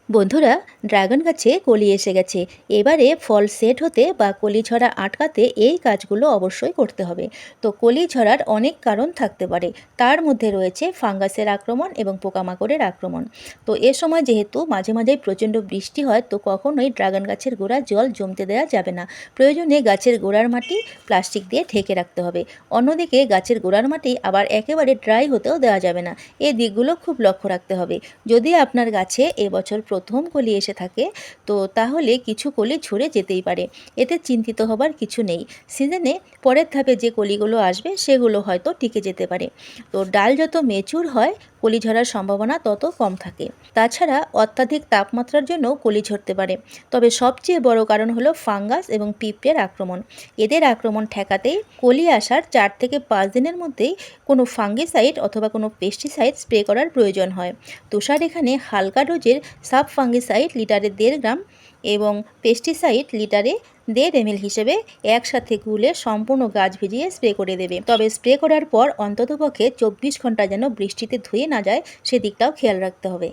বন্ধুরা, ড্রাগন গাছে কলি এসে গেছে। এবারে ফল সেট হতে বা কলি ঝরা আটকাতে এই কাজগুলো অবশ্যই করতে হবে। তো কলি ঝরার অনেক কারণ থাকতে পারে। তার মধ্যে রয়েছে ফাঙ্গাসের আক্রমণ এবং পোকামাকড়ের আক্রমণ। তো এ সময় যেহেতু মাঝে মাঝেই প্রচণ্ড বৃষ্টি হয়, তো কখনোই ড্রাগন গাছের গোড়ায় জল জমতে দেওয়া যাবে না। প্রয়োজনে গাছের গোড়ার মাটি প্লাস্টিক দিয়ে ঢেকে রাখতে হবে। অন্যদিকে গাছের গোড়ার মাটি আবার একেবারে ড্রাই হতেও দেওয়া যাবে না। এই দিকগুলো খুব লক্ষ্য রাখতে হবে। যদি আপনার গাছে এবছর প্রথম কলি এসে থাকে, তো তাহলে কিছু কলি ঝরে যেতেই পারে। এতে চিন্তিত হবার কিছু নেই। সিজনে পরের ধাপে যে কলিগুলো আসবে সেগুলো হয়তো টিকে যেতে পারে। তো ডাল যত মেচুর হয়, কলি ঝরার সম্ভাবনা তত কম থাকে। তাছাড়া অত্যাধিক তাপমাত্রার জন্য কলি ঝরতে পারে। তবে সবচেয়ে বড় কারণ হলো ফাঙ্গাস এবং পিঁপড়ের আক্রমণ। এদের আক্রমণ ঠেকাতেই কলি আসার 4 থেকে 5 দিনের মধ্যেই কোনো ফাঙ্গিসাইড অথবা কোনো পেস্টিসাইড স্প্রে করার প্রয়োজন হয়। তুষার এখানে হালকা ডোজের সাব ফাঙ্গিসাইড লিটারে 1.5 গ্রাম এবং পেস্টিসাইড লিটারে 1.5 ml হিসেবে একসাথে গুলে সম্পূর্ণ গাছ ভিজিয়ে স্প্রে করে দেবে। তবে স্প্রে করার পর অন্ততপক্ষে 24 ঘন্টা যেন বৃষ্টিতে ধুয়ে না যায়, সেদিকটাও খেয়াল রাখতে হবে।